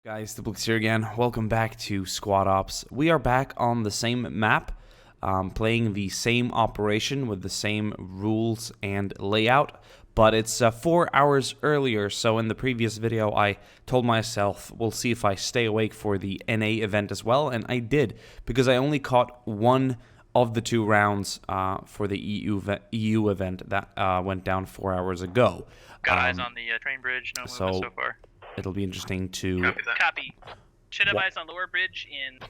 Guys, Diplexheated here again. Welcome back to Squad Ops. We are back on the same map, playing the same operation with the same rules and layout, but it's 4 hours earlier. So in the previous video, I told myself, we'll see if I stay awake for the NA event as well, and I did, because I only caught one of the 2 rounds for the EU event that went down 4 hours ago. Got eyes on the train bridge, no movement so far. It'll be interesting to... Copy. Should have eyes on lower bridge in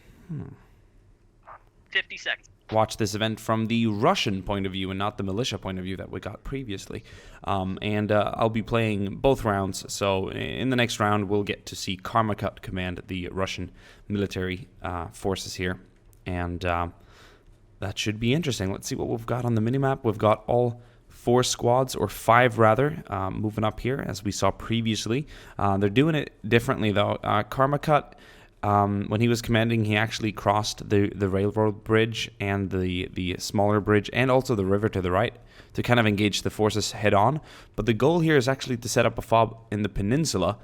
50 seconds. Watch this event from the Russian point of view and not the militia point of view that we got previously. I'll be playing both rounds, so in the next round we'll get to see Karmacut command the Russian military forces here. And that should be interesting. Let's see what we've got on the minimap. We've got all 4 squads, or 5 rather, moving up here as we saw previously. They're doing it differently though. Karmacut, when he was commanding, he actually crossed the railroad bridge and the smaller bridge and also the river to the right to kind of engage the forces head on. But the goal here is actually to set up a FOB in the peninsula.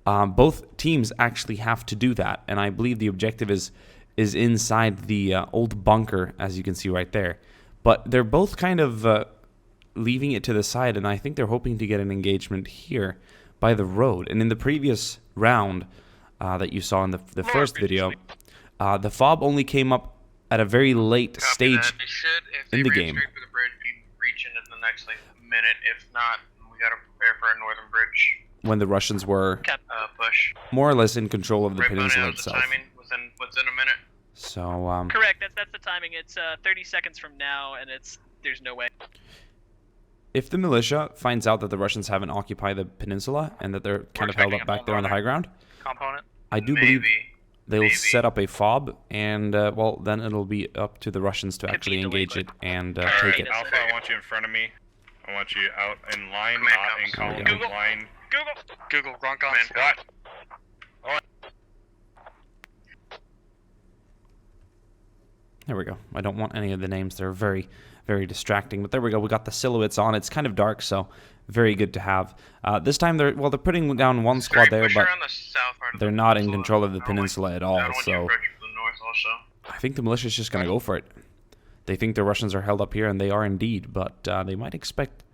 Both teams actually have to do that, and I believe the objective is inside the old bunker, as you can see right there. But they're both kind of leaving it to the side, and I think they're hoping to get an engagement here by the road. And in the previous round that you saw in the first video, the FOB only came up at a very late stage in the game. Straight for the bridge, be reaching in the next minute. If not, we gotta prepare for a northern bridge. When the Russians were push. more or less in control of the peninsula The itself. timing within a minute. So correct. That's the timing. It's 30 seconds from now, and there's no way. if the militia finds out that the Russians haven't occupied the peninsula and that they're kind of held up back there on the high ground, I do believe they'll set up a FOB, and well, then it'll be up to the Russians to actually engage it and take it. Alpha, I want you in front of me. I want you out in line, not in column. Google. Line. Google. Wrong Man, console. What? There we go. I don't want any of the names. They're very, very distracting. But there we go. We got the silhouettes on. It's kind of dark, so very good to have. This time they're putting down one squad there, but they're not in control of the peninsula at all. So I think the militia's just going to go for it. They think the Russians are held up here, and they are indeed. But they might expect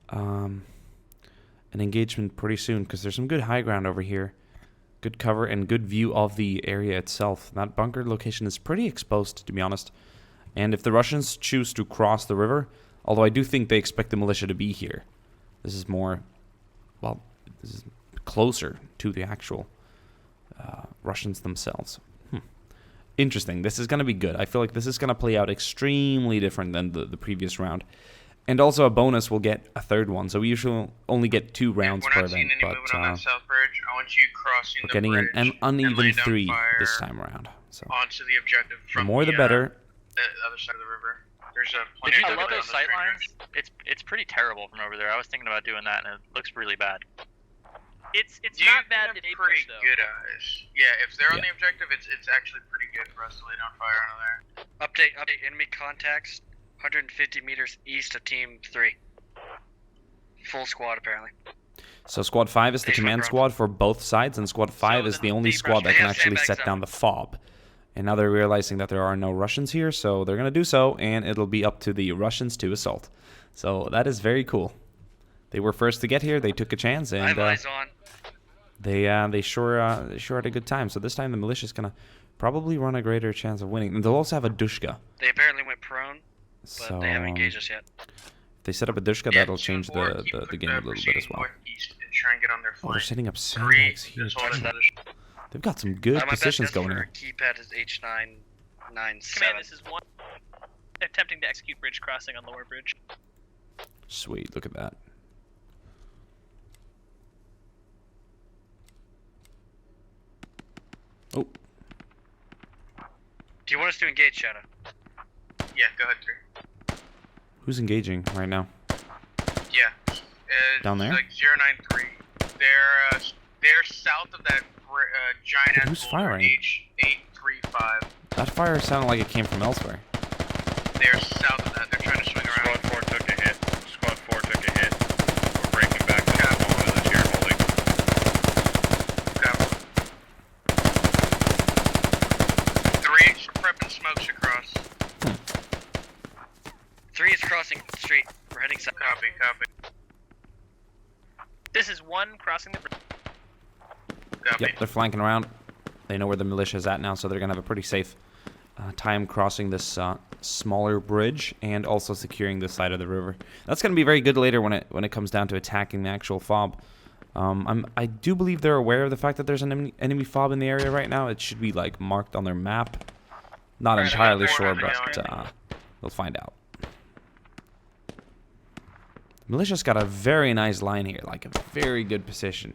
an engagement pretty soon, because there's some good high ground over here. Good cover and good view of the area itself. That bunker location is pretty exposed, to be honest. And if the Russians choose to cross the river, although I do think they expect the militia to be here, this is more, well, this is closer to the actual Russians themselves. Interesting. This is going to be good. I feel like this is going to play out extremely different than the previous round. And also a bonus, we'll get a third one. So we usually only get 2 rounds per event, but we're getting an uneven 3 this time around. So onto the objective the from more the better. The other side of the river. There's a I love those sight lines. It's pretty terrible from over there. I was thinking about doing that, and it looks really bad. It's not bad if they pretty push, though. good eyes. Yeah, if they're on the objective, it's actually pretty good for us to lay down fire out of there. Update. Enemy contacts 150 meters east of Team 3. Full squad, apparently. So Squad 5 is the command squad for both sides, and Squad 5 is the only squad that can actually set down the FOB. And now they're realizing that there are no Russians here, so they're going to do so, and it'll be up to the Russians to assault. So that is very cool. They were first to get here, they took a chance, and they sure had a good time. So this time the militia's going to probably run a greater chance of winning. And they'll also have a Dushka. They apparently went prone, but so they haven't engaged us yet. If they set up a Dushka, that'll change the game a little bit as well. Oh, they're setting up sandbags here. They've got some good positions going here. Keypad is H997. Command, this is 1. Attempting to execute bridge crossing on lower bridge. Sweet, look at that. Oh. Do you want us to engage, Shadow? Yeah, go ahead, 3. Who's engaging right now? Yeah. Down there? Like 093. They're south of that giant Who's firing? H835. That fire sounded like it came from elsewhere. They're south of that. They're trying to swing around. Squad 4 took a hit. Squad 4 took a hit. We're breaking back to the wall village here, holding. copy. This is 1 crossing the bridge. Copy. Yep, they're flanking around. They know where the militia is at now, so they're going to have a pretty safe time crossing this smaller bridge and also securing this side of the river. That's going to be very good later when it comes down to attacking the actual FOB. I do believe they're aware of the fact that there's an enemy FOB in the area right now. It should be like marked on their map. Not entirely sure, but we'll find out. Militia's got a very nice line here, like a very good position.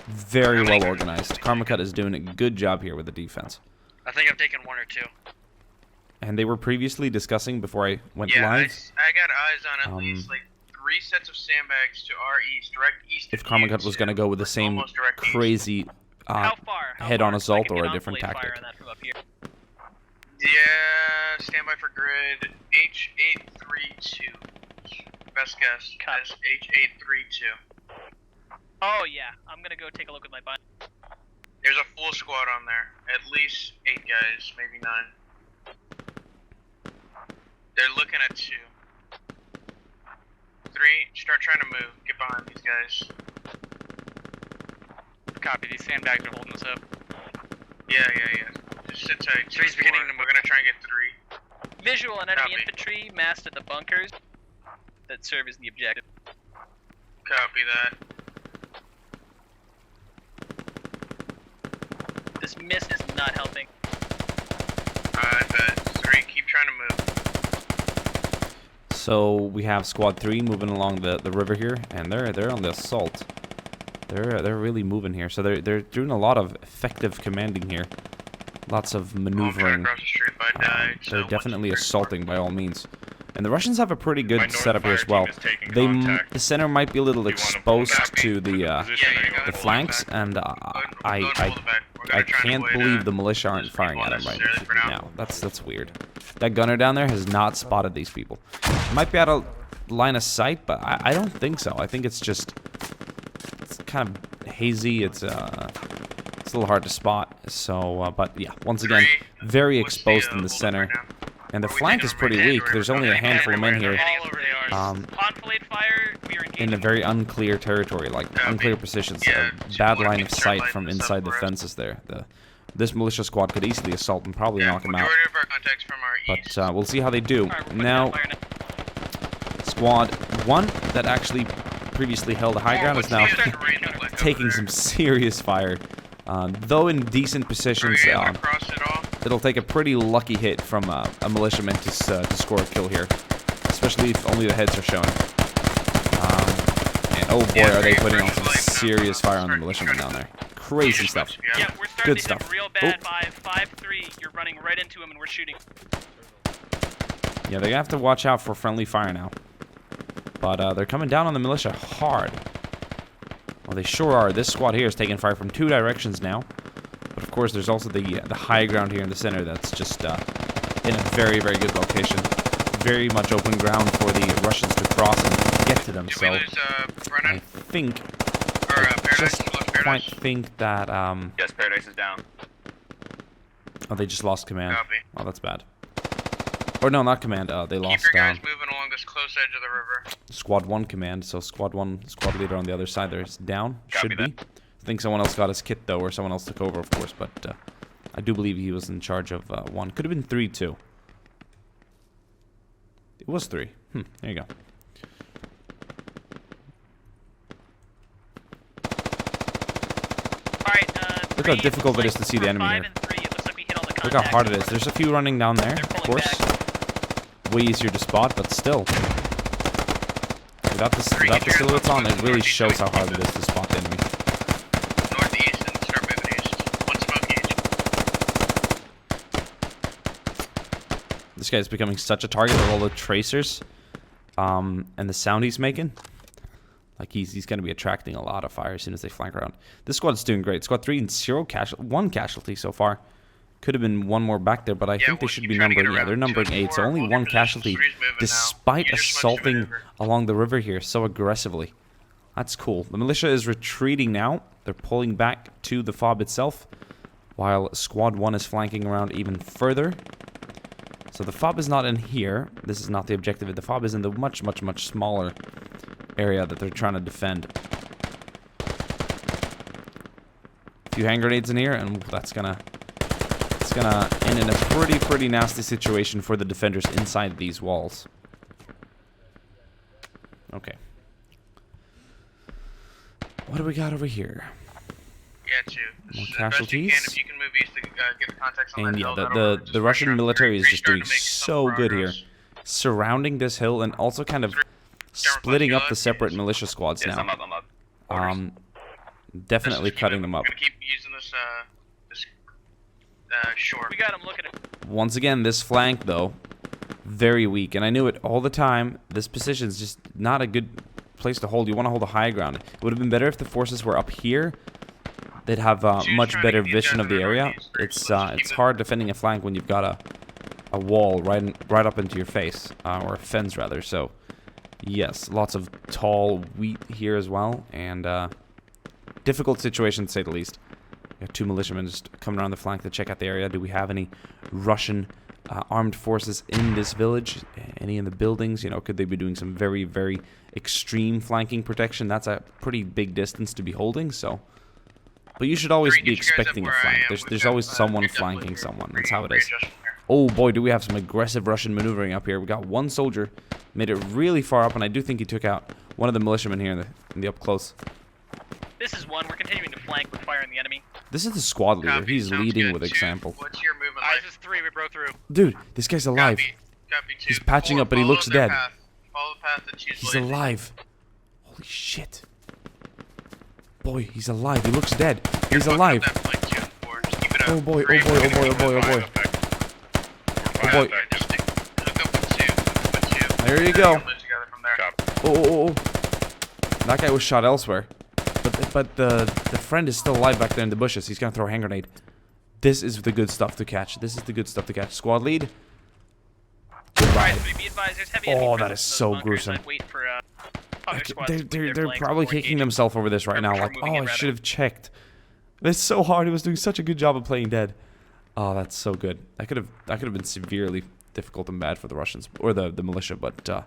Very well organized. Karmacut is doing a good job here with the defense. I think I've taken 1 or 2. And they were previously discussing before I went Yeah, live. I got eyes on at least like 3 sets of sandbags to our east, direct east. If Karmacut was going to go with the same almost direct east. crazy How far? head-on assault I can or get a different enfilade fire tactic. on that from up here. Yeah, standby for grid H832. Best guess. Copy. That's H832. Oh yeah, I'm gonna go take a look with my bind. There's a full squad on there. At least 8 guys, maybe 9. They're looking at 2. 3, start trying to move. Get behind these guys. Copy. These sandbags are holding us up. Yeah. Just sit tight. 3's beginning to move. We're gonna try and get 3. Visual on enemy Copy. infantry massed at the bunkers that serve as the objective. Copy that. This mist is not helping. I bet. 3, keep trying to move. So we have Squad 3 moving along the river here, and they're on the assault. They're really moving here. So they're doing a lot of effective commanding here. Lots of maneuvering. Across the street if I die, so They're once definitely the assaulting by all means. And the Russians have a pretty My good north setup here as fire well. team is taking They contact. the center might be a little You wanna pull exposed back to to the position or you the wanna the pull flanks, back? and Go and pull the back. We're I gonna try and can't avoid, believe the militia aren't those firing people at them right unnecessarily for now. now. That's weird. That gunner down there has not spotted these people. Might be out of line of sight, but I don't think so. I think it's just kind of hazy. It's a little hard to spot. So, but yeah, once again, very What's exposed in the hold up center. right now? And the Are we flank taking is a pretty red weak. or There's only a handful of men here All over the arms. Um, Enfilade fire. We are engaging. in a very unclear territory, like Copy. unclear positions. Yeah, A so bad what if line we of start sight lighting from this up inside the for us? fences there. This militia squad could easily assault and probably knock them out. Majority of our contacts from our east. But we'll see how they do. Alright, we're putting Now, that fire now. Squad 1 that actually previously held a high ground is now taking some serious fire. Though in decent positions, Are you able to cross it all? it'll take a pretty lucky hit from a militiaman to score a kill here, especially if only the heads are showing. And oh boy, Yeah, are they we're putting on some like, serious fire on the start militiamen trying down to there. Crazy stuff. Yeah, we're starting Good to stuff. hit them real bad. 5-3. You're running right into him, and we're shooting. Yeah, they're gonna have to watch out for friendly fire now. But they're coming down on the militia hard. Well, they sure are. This squad here is taking fire from 2 directions now. But of course, there's also the high ground here in the center that's just in a very, very good location. Very much open ground for the Russians to cross and get to them. Did So we lose I Brennan? think, Or I just Paradise? We lost quite Paradise? think that Yes, Paradise is down. oh, they just lost command. Copy. Oh, that's bad. Or no, not command. They Keep lost your guys moving along this close edge of the river. Squad 1 command. So Squad 1, squad leader on the other side there is down. Copy Should be. that. I think someone else got his kit though, or someone else took over, of course. But I do believe he was in charge of 1. Could have been 3 too. It was 3. There you go. Alright, Look how difficult it is to see the enemy here. 5 and 3. It looks like we hit all the Look how contacts. hard it is. There's a few running down there, They're of pulling course. Way easier to spot, but still. Without the silhouettes on, it really shows how hard it is to spot the enemy. Northeast and start moving east. 1 smoke each. This guy's becoming such a target with all the tracers, and the sound he's making. Like he's going to be attracting a lot of fire as soon as they flank around. This squad's doing great. Squad 3 and 1 casualty so far. Could have been 1 more back there, but I think they we'll should keep be trying to get numbering. Yeah, around they're 2 numbering and 8, so 4. only We'll 1 get positions. casualty, 3's moving now. despite You just switched assaulting maneuver. along the river here so aggressively. That's cool. The militia is retreating now. They're pulling back to the FOB itself, while Squad 1 is flanking around even further. So the FOB is not in here. This is not the objective. The FOB is in the much, much, much smaller area that they're trying to defend. A few hand grenades in here, and it's gonna end in a pretty nasty situation for the defenders inside these walls. Okay. What do we got over here? Yeah, too. More As best casualties. You can, if you can move east to get the context on And that yeah, hill, that'll the just Russian pressure. military is They're just starting doing to make so some good here, progress. surrounding this hill and also kind of splitting up the separate militia squads Yes, now. I'm up. Definitely Just keep cutting moving. them up. We're gonna keep using this shore. We got him looking at. Once again, this flank though, very weak, and I knew it all the time. This position is just not a good place to hold. You want to hold a high ground. It would have been better if the forces were up here. They'd have much better vision of the area. It's hard defending a flank when you've got a wall right up into your face, or a fence rather. So, yes, lots of tall wheat here as well, and difficult situation to say the least. We have 2 militiamen just coming around the flank to check out the area. Do we have any Russian armed forces in this village? Any in the buildings? You know, could they be doing some very extreme flanking protection? That's a pretty big distance to be holding. So, but you should always be expecting a flank. There's always someone flanking someone. That's how it is. Oh boy, do we have some aggressive Russian maneuvering up here. We got 1 soldier, made it really far up, and I do think he took out one of the militiamen here in the up close. This is 1. We're continuing to flank with fire on the enemy. This is the squad leader. Copy, He's sounds leading good. with 2, example. What's your movement This like? is 3. We broke through. Dude, this guy's alive. Copy 2. He's patching 4, up, but he follow looks their dead. path. Follow the path that 2's He's blazing. alive. Holy shit. Boy, he's alive. He looks dead. He's Fuck up alive. that flank 2 and 4. Just keep it up. Oh boy, oh 3, boy, oh boy, oh boy, oh boy. Oh boy. Just hook up with 2. Hook up with 2. There you go. Move together from there. Oh. That guy was shot elsewhere. But the friend is still alive back there in the bushes. He's gonna throw a hand grenade. This is the good stuff to catch. This is the good stuff to catch. Squad lead. Goodbye. Be advised, there's heavy Oh, enemy that presence is in those so bunkers. gruesome. I'd wait for other squads to complete They're their flanks probably before kicking engaging. themselves over this right now. Before Like, moving oh, in, I rather. should have checked. It's so hard. He was doing such a good job of playing dead. Oh, that's so good. That could have been severely difficult and bad for the Russians or the militia, but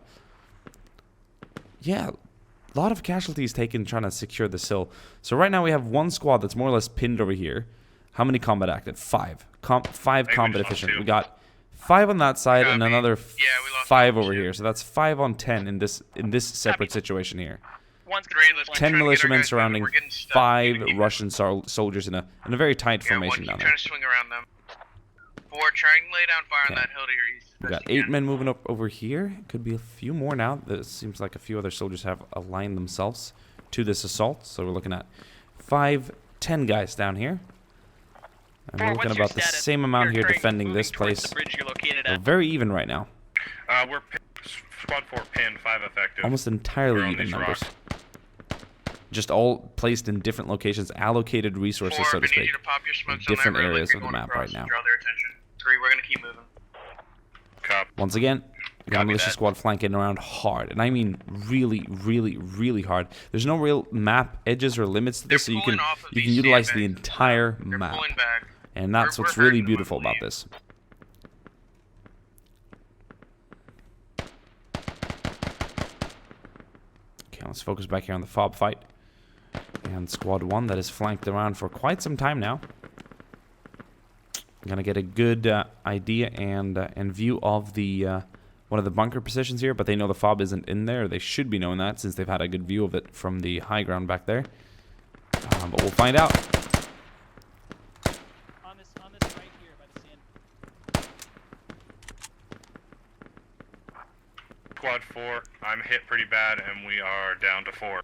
yeah, a lot of casualties taken trying to secure this hill. So right now we have 1 squad that's more or less pinned over here. How many combat active? 5. 5 combat efficient. We got 5 on that side and another 5 over here. So that's 5 on 10 in this separate situation here. One's 3, continuing let's to 10 flank. try to get our militiamen guys surrounding moving. We're getting stuck. 5 Keep it. Russian soldiers in a very tight Yeah, 1, formation keep down trying there. to swing around them. 4, try and lay down fire on Okay. that hill to your east. We best got you 8 can. men moving up over here. Could be a few more now. It seems like a few other soldiers have aligned themselves to this assault. So we're looking at 5, 10 guys down here. And we're Four, looking what's your about the status? same amount You're here carrying- defending moving this towards place. The bridge you're located We're at. very even right now. We're squad 4 pinned, 5 effective. Almost We're entirely on even these numbers. rocks. Just all placed in different locations, allocated resources, 4, so to I need speak. you to pop your smokes different on that road areas like of you're the going map right across. now. Draw their attention. 3, we're gonna keep moving. Cop. Once again, we got a Copy militia that. squad flanking around hard. And I mean really hard. There's no real map edges or limits to this, so They're you can pulling off of these utilize the sandbags. entire They're map. pulling back. And that's We're what's really hurting them, I beautiful about believe. this. Okay, let's focus back here on the FOB fight. And squad 1 that is flanked around for quite some time now. Gonna get a good idea and view of the one of the bunker positions here, but they know the FOB isn't in there. They should be knowing that since they've had a good view of it from the high ground back there. But we'll find out. On this right here by the sand. Squad 4, I'm hit pretty bad, and we are down to 4.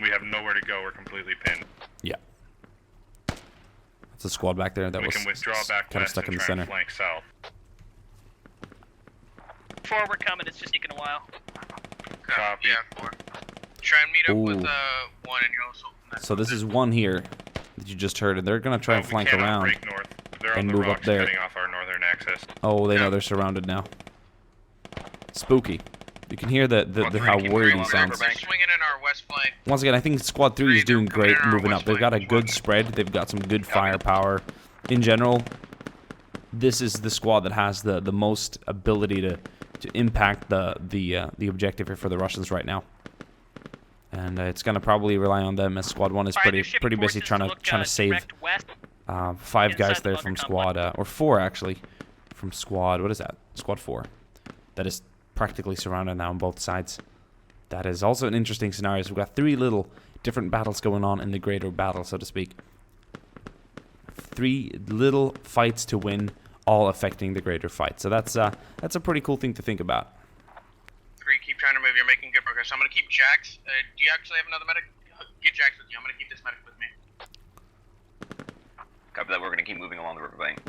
We have nowhere to go. We're completely pinned. Yeah. That's a squad back there that We was can withdraw back kind of west stuck and in the try and center. flank south. Forward coming. It's just taking a while. Copy. Yeah, 4. Try and meet up with Ooh. 1 and you'll also. So this is 1 here that you just heard, and they're gonna try and We flank cannot around. break north. They're and on the move up rocks there. cutting off our northern access. Oh, they know Yeah. they're surrounded now. Spooky. You can hear the how worried he sounds. They're swinging in our west flank. Once again, I think Squad 3 is doing great moving up. They've got a good West spread. They've got some good firepower. In general, this is the squad that has the most ability impact the objective here for the Russians right now. And it's gonna probably rely on them, as Squad 1 is pretty busy trying to save 5 guys there from Squad or 4 actually from Squad. What is that? Squad 4. That is practically surrounded now on both sides. That is also an interesting scenario. So we've got 3 little different battles going on in the greater battle, so to speak. 3 little fights to win, all affecting the greater fight. So that's a pretty cool thing to think about. 3, keep trying to move. You're making good progress. I'm gonna keep Jax. Do you actually have another medic? Get Jax with you. I'm gonna keep this medic with me. Copy that. We're gonna keep moving along the riverbank.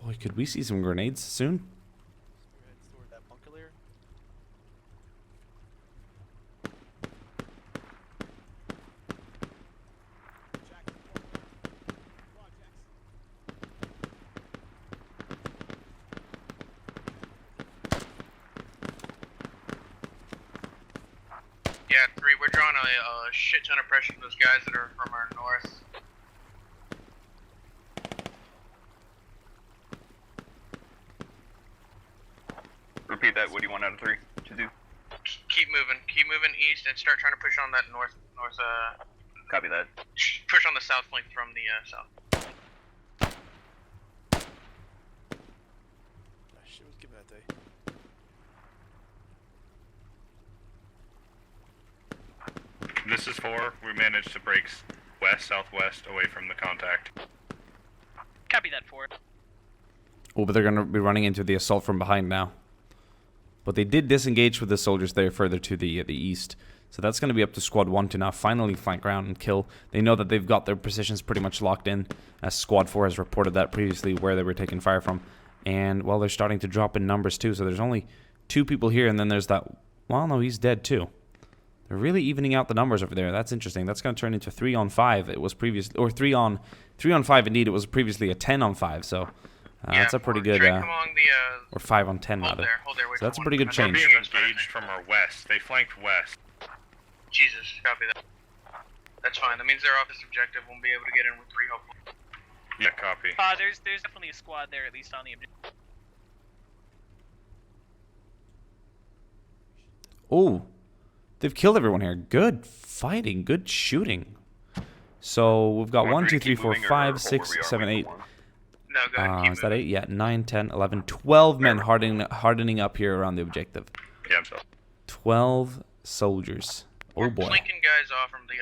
Boy, could we see some grenades soon? Yeah, 3, we're drawing a shit ton of pressure from those guys that are from our north. Repeat that. What do you want out of 3 to do? Just keep moving east and start trying to push on that north. Copy that. Push on the south flank from the south. Shit was given that day. This is 4. We managed to break west, southwest, away from the contact. Copy that 4. Oh, but they're going to be running into the assault from behind now. But they did disengage with the soldiers there further to the east. So that's going to be up to Squad 1 to now finally flank around and kill. They know that they've got their positions pretty much locked in, as Squad 4 has reported that previously where they were taking fire from. And, well, they're starting to drop in numbers too. So there's only 2 people here, and then there's that... Well, no, he's dead too. They're really evening out the numbers over there. That's interesting. That's going to turn into 3 on 5. It was previously... Or 3 on 5 indeed. It was previously a 10 on 5, so... that's a pretty good, or 5 on 10 rather. So that's a pretty good change. We're being engaged from our west. They flanked west. Jesus, copy that. That's fine. That means they're off this objective. We'll be able to get in with 3, hopefully. Yeah, copy. There's definitely a squad there, at least on the objective. Oh, they've killed everyone here. Good fighting, good shooting. So we've got 1, 2, 3, 4, 5, 6, 7, 8. No, go ahead. Is that 8? Yeah, 9, 10, 11, 12 men hardening up here around the objective. Yeah, I'm so. 12 soldiers. Oh boy. We're flanking guys off from the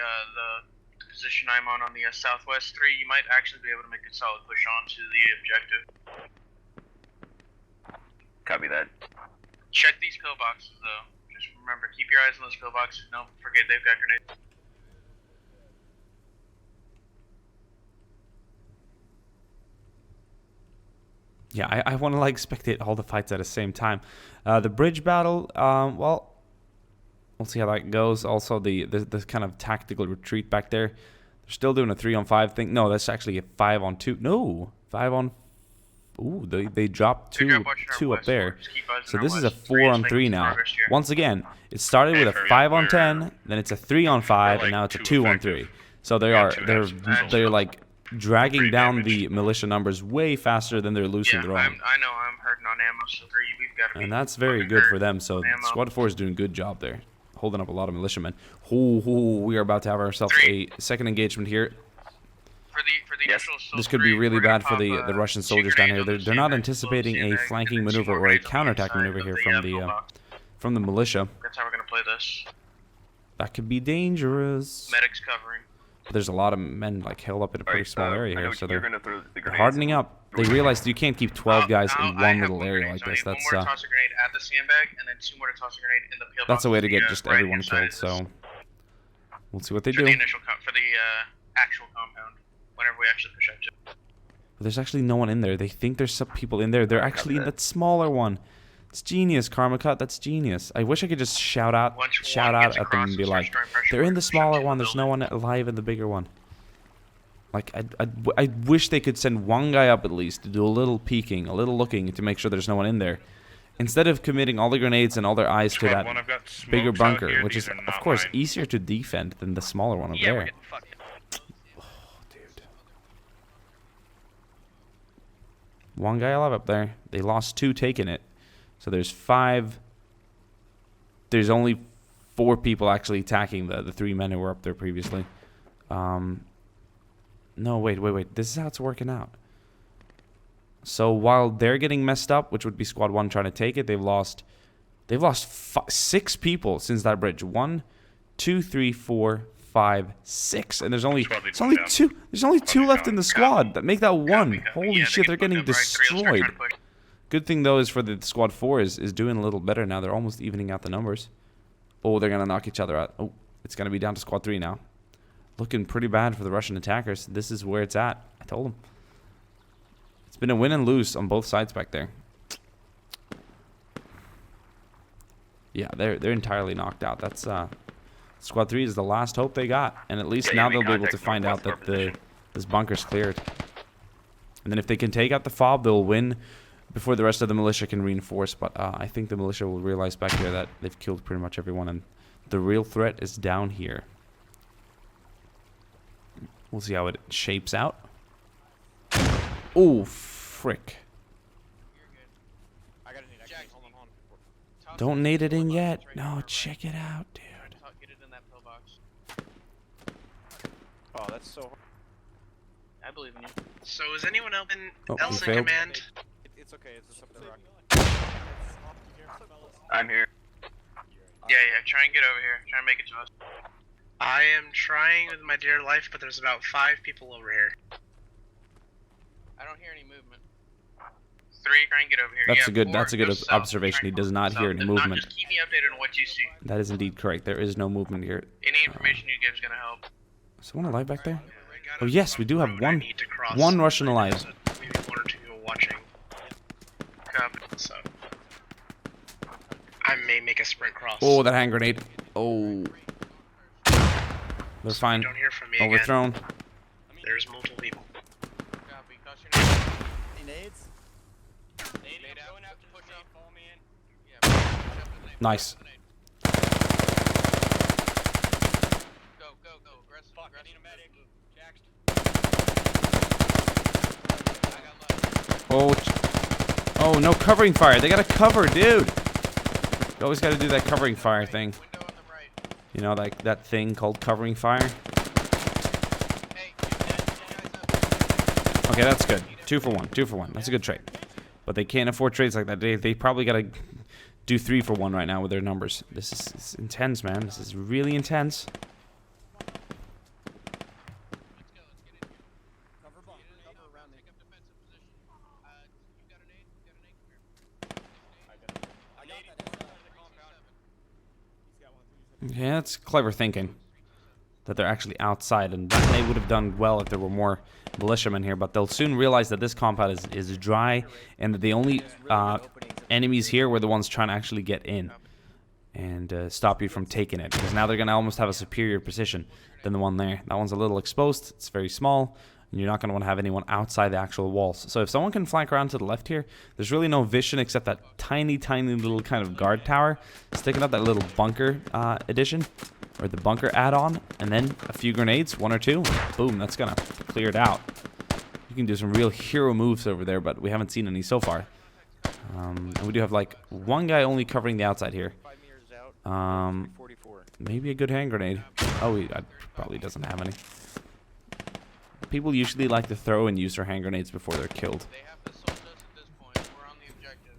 position I'm on the southwest 3. You might actually be able to make a solid push on to the objective. Copy that. Check these pillboxes though. Just remember, keep your eyes on those pillboxes. Don't forget they've got grenades. Yeah, I want to like spectate all the fights at the same time. The bridge battle, well, we'll see how that goes. Also, the kind of tactical retreat back there. They're still doing a 3 on 5 thing. No, that's actually a 5 on 2. No, 5 on. Ooh, they dropped two up there. So this is a 4 on 3 now. Once again, it started with a 5 on 10, then it's a 3 on 5, and now it's a 2 on 3. So they're like dragging down the militia numbers way faster than they're losing their own. I know I'm hurting on ammo, so we've got to be. And that's very good for them. So Squad 4 is doing a good job there, holding up a lot of militiamen. We are about to have ourselves a second engagement here. For the initial This could be really bad for the Russian soldiers down here. They're not anticipating a flanking maneuver or a counterattack maneuver here from the militia. That's how we're gonna play this. That could be dangerous. Medics covering. There's a lot of men like held up in a pretty small area here, so they're they're hardening up. They realize you can't keep 12 guys in one little area like this. One more to toss a grenade at the sandbag, and then 2 more to toss a grenade in the pillbox. That's a way to get just everyone killed. So we'll see what they do. For the actual compound, whenever we actually push up to. There's actually no one in there. They think there's some people in there. They're actually in that smaller one. It's genius, Karma Cut. That's genius. I wish I could just shout out at them and be like, they're in the smaller one. There's no one alive in the bigger one. Like, I wish they could send one guy up at least to do a little peeking, a little looking to make sure there's no one in there. Instead of committing all the grenades and all their eyes to that bigger bunker, which is, of course, easier to defend than the smaller one over there. We're getting fucked. One guy alive up there. They lost 2 taking it. So there's 5. There's only 4 people actually attacking the 3 men who were up there previously. No, wait. This is how it's working out. So while they're getting messed up, which would be squad 1 trying to take it, they've lost 6 people since that bridge. 1, 2, 3, 4, 5, 6, and there's only 2. There's only 2 left in the squad that make that 1. Holy shit, they're getting destroyed. Good thing though is for the squad 4 is doing a little better now. They're almost evening out the numbers. Oh, they're gonna knock each other out. Oh, it's gonna be down to squad 3 now. Looking pretty bad for the Russian attackers. This is where it's at. I told them. It's been a win and lose on both sides back there. Yeah, they're entirely knocked out. That's squad 3 is the last hope they got, and at least now they'll be able to find out that this bunker's cleared. And then if they can take out the FOB, they'll win before the rest of the militia can reinforce. But I think the militia will realize back here that they've killed pretty much everyone, and the real threat is down here. We'll see how it shapes out. Oh, frick. Don't nade it in yet. No, check it out, dude. Oh, that's so hard. I believe in you. So is anyone else he in failed. command? It's okay, it's just up the rock. I'm here. Yeah, try and get over here. Try and make it to us. I am trying with my dear life, but there's about 5 people over here. I don't hear any movement. 3, try and get over here. That's yeah, a good 4, that's a good go south. observation. Try He and does go not hear south. any If not, movement. just keep me updated on what you see. That is indeed correct. There is no movement here. Any information you give is gonna help. Someone alive back there? Yeah, Oh yes, we do have one Russian alive. Maybe 1 or 2 people watching. Copy. So I may make a sprint cross. Oh, that hand grenade. Oh. They're fine. Don't hear from me Overthrown. again. There's multiple people. Copy. Any nades? Nice. Go. Aggressive. I need a medic. Oh, no covering fire. They gotta cover, dude. You always gotta do that covering fire thing. You know, like that thing called covering fire. Okay, that's good. 2 for 1. 2 for 1. That's a good trade. But they can't afford trades like that. They probably gotta do 3 for 1 right now with their numbers. This is intense, man. This is really intense. Yeah, that's clever thinking. That they're actually outside, and they would have done well if there were more militiamen here, but they'll soon realize that this compound is dry, and that the only enemies here were the ones trying to actually get in and stop you from taking it, because now they're going to almost have a superior position than the one there. That one's a little exposed, it's very small, and you're not going to want to have anyone outside the actual walls. So if someone can flank around to the left here, there's really no vision except that tiny little kind of guard tower sticking out, that little bunker addition, or the bunker add-on, and then a few grenades, 1 or 2, boom, that's gonna clear it out. You can do some real hero moves over there, but we haven't seen any so far. And we do have like 1 guy only covering the outside here. Maybe a good hand grenade. Oh, he probably doesn't have any. People usually like to throw and use their hand grenades before they're killed. They have to assault us at this point. We're on the objective.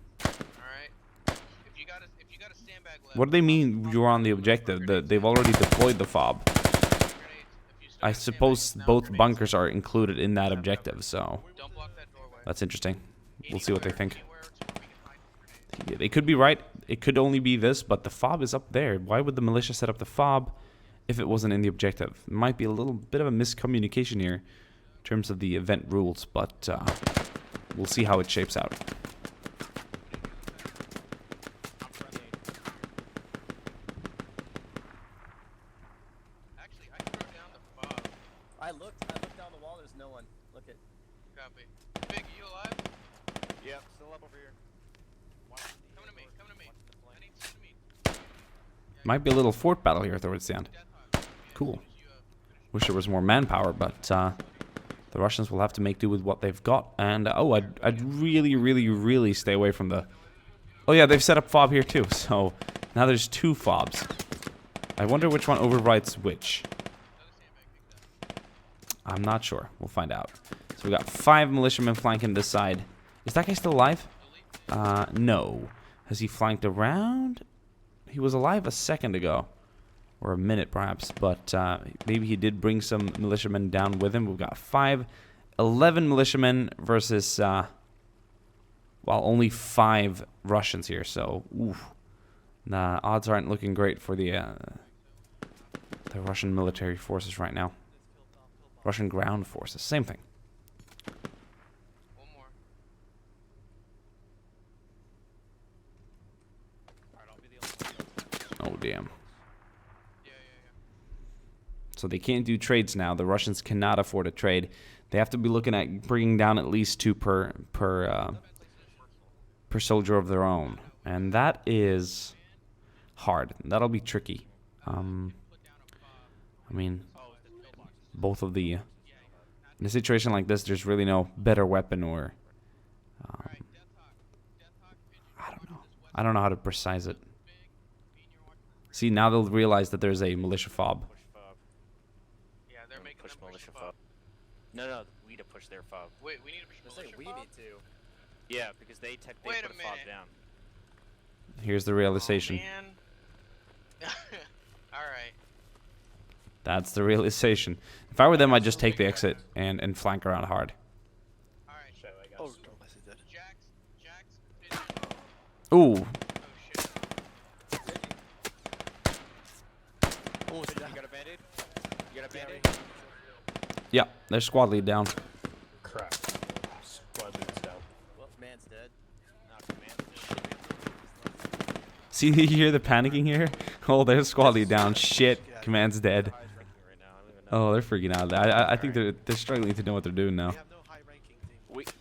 Alright? If you got a sandbag left. What do they mean you're on the objective? They've already deployed the FOB. I suppose both bunkers are included in that objective, so that's interesting. We'll see what they think. Yeah, they could be right. It could only be this, but the FOB is up there. Why would the militia set up the FOB if it wasn't in the objective? It might be a little bit of a miscommunication here in terms of the event rules, but we'll see how it shapes out. Actually, I threw down the FOB. I looked down the wall, there's no one. Look at. Copy. Big, you alive? Yep, still up over here. Come to me. I need some meat. Might be a little fort battle here towards the end. Cool. Wish there was more manpower, but the Russians will have to make do with what they've got. And oh, I'd really, really, really stay away from the. Oh yeah, they've set up FOB here too. So now there's 2 FOBs. I wonder which one overwrites which. I'm not sure. We'll find out. So we got 5 militiamen flanking this side. Is that guy still alive? No. Has he flanked around? He was alive a second ago. Or a minute, perhaps. But maybe he did bring some militiamen down with him. We've got 11 militiamen versus, well, only 5 Russians here. So, oof. The odds aren't looking great for the Russian military forces right now. Russian ground forces. Same thing. One more. Oh, damn. So they can't do trades now. The Russians cannot afford a trade. They have to be looking at bringing down at least 2 per soldier of their own. And that is hard. That'll be tricky. I mean, both of the... in a situation like this, there's really no better weapon or... I don't know. I don't know how to precise it. See, now they'll realize that there's a militia FOB. Yeah, they're making Push them militia fob. No, we to push their fob. Wait, we need to push militia We fob? need to. Yeah, because they Wait put a a fob minute. down. Here's the realization. Man. Alright. That's the realization. If I were them, I'd just take the exit and flank around hard. Alright. Oh, Jax. Ooh. Oh shit. you got a band-aid? You got a band-aid? Yeah, their squad lead down. Crap. Squad leads down. Well, man's dead. See, you hear the panicking here? Oh, their squad lead down. Shit, command's dead. Oh, they're freaking out. I think they're struggling to know what they're doing now. We can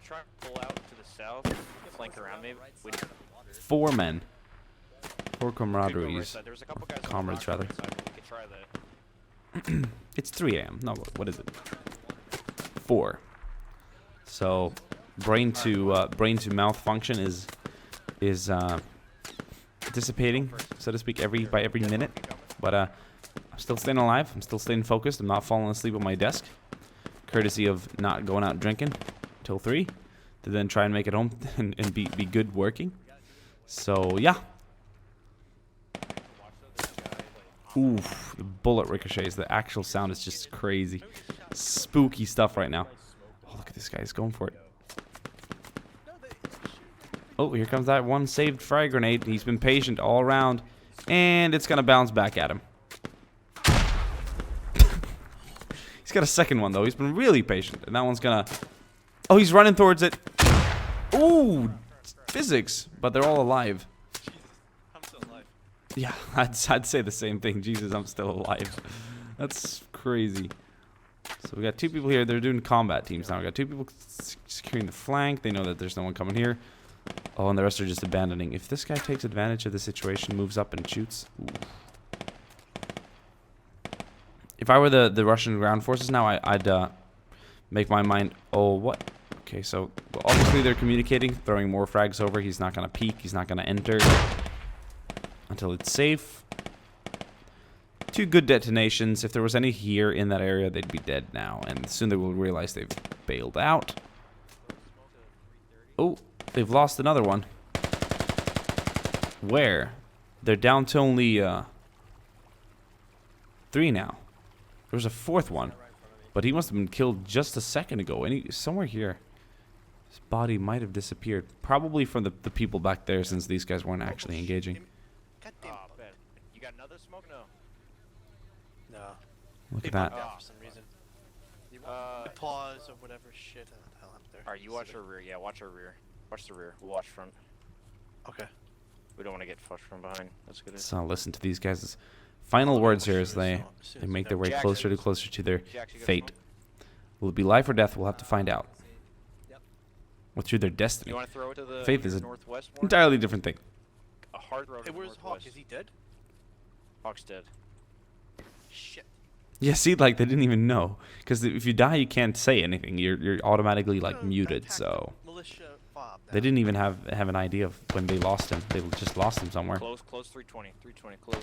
try to pull out to the south, flank around maybe. 4 men. 4 There camaraderies. was a couple guys. Comrades, rather. We could try that. It's 3 a.m. No, what is it? 4. So, brain to mouth function is dissipating, so to speak, by every minute. But I'm still staying alive. I'm still staying focused. I'm not falling asleep on my desk, courtesy of not going out drinking till 3, to then try and make it home and be good working. So yeah. Oof, the bullet ricochets. The actual sound is just crazy. Spooky stuff right now. Oh, look at this guy. He's going for it. Oh, here comes that one saved frag grenade. He's been patient all around. And it's going to bounce back at him. He's got a second one, though. He's been really patient. And that one's going to... Oh, he's running towards it. Ooh, physics. But they're all alive. I'm still alive. Yeah, I'd say the same thing. Jesus, I'm still alive. That's crazy. So we got 2 people here. They're doing combat teams now. We got 2 people securing the flank. They know that there's no one coming here. Oh, and the rest are just abandoning. If this guy takes advantage of the situation, moves up and shoots. Ooh. If I were the Russian ground forces now, I'd make my mind. Oh, what? Okay, so well, obviously they're communicating, throwing more frags over. He's not going to peek. He's not going to enter until it's safe. 2 good detonations. If there was any here in that area, they'd be dead now. And soon they will realize they've bailed out. Oh, they've lost another one. Where? They're down to only 3 now. There was a 4th one. But he must have been killed just a second ago. Somewhere here. His body might have disappeared. Probably from the people back there, since these guys weren't actually engaging. Oh, bet. You got another smoke? No. No. Look at that. For some reason. Pause or whatever shit. The hell up there. Alright, you watch our rear. Yeah, watch our rear. Watch the rear. We'll watch front. Okay. We don't want to get flushed from behind. That's good. So listen to these guys' final words here as they make their way closer to their fate. Will it be life or death? We'll have to find out. What's through their destiny? You want to throw it to the Faith is an northwest more? entirely different thing. A hard road Hey, to the where's Hawk? northwest. Is he dead? Hawk's dead. Shit. Yeah, see, like, they didn't even know. Because if you die, you can't say anything. You're automatically, like, muted, so... Militia FOB. They didn't even have an idea of when they lost him. They just lost him somewhere. Close, 320, close.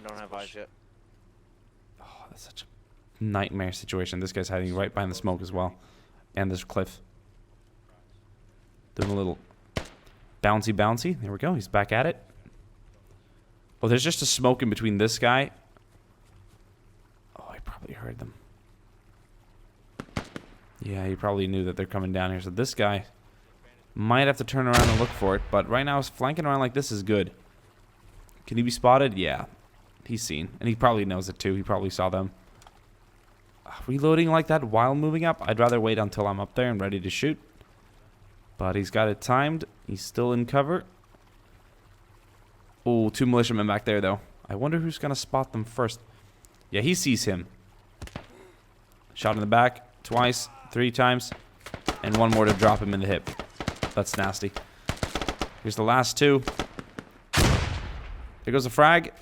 Don't have eyes yet. Oh, that's such a nightmare situation. This guy's hiding right behind the smoke as well. And this cliff. Doing a little bouncy. There we go. He's back at it. Oh, there's just a smoke in between this guy. Oh, I probably heard them. Yeah, he probably knew that they're coming down here. So this guy might have to turn around and look for it. But right now, flanking around like this is good. Can he be spotted? Yeah. He's seen. And he probably knows it too. He probably saw them. Reloading like that while moving up? I'd rather wait until I'm up there and ready to shoot. But he's got it timed. He's still in cover. Oh, 2 militiamen back there, though. I wonder who's going to spot them first. Yeah, he sees him. Shot in the back. Twice. 3 times. And 1 more to drop him in the hip. That's nasty. Here's the last 2. There goes a frag.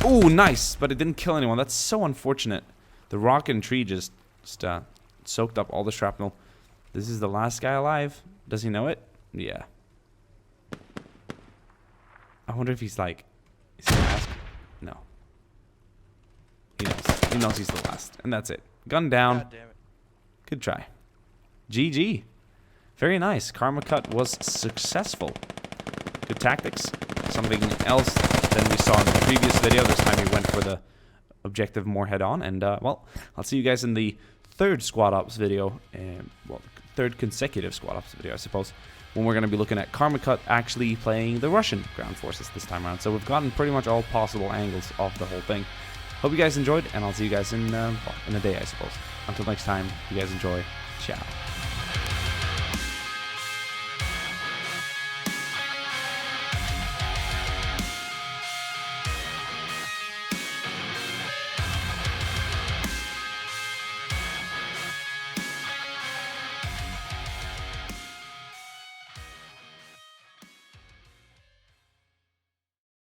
Oh, nice. But it didn't kill anyone. That's so unfortunate. The rock and tree just soaked up all the shrapnel. This is the last guy alive. Does he know it? Yeah. I wonder if he's like... Is he last? No. He knows. He knows he's the last. And that's it. Gun down. God damn it. Good try. GG. Very nice. Karma cut was successful. Good tactics. Something else than we saw in the previous video. This time we went for the objective more head on. And, well, I'll see you guys in the 3rd squad ops video. Well, 3rd consecutive squad ops video, I suppose. When we're going to be looking at Karma Cut actually playing the Russian ground forces this time around. So we've gotten pretty much all possible angles of the whole thing. Hope you guys enjoyed, and I'll see you guys in a day, I suppose. Until next time, you guys enjoy. Ciao.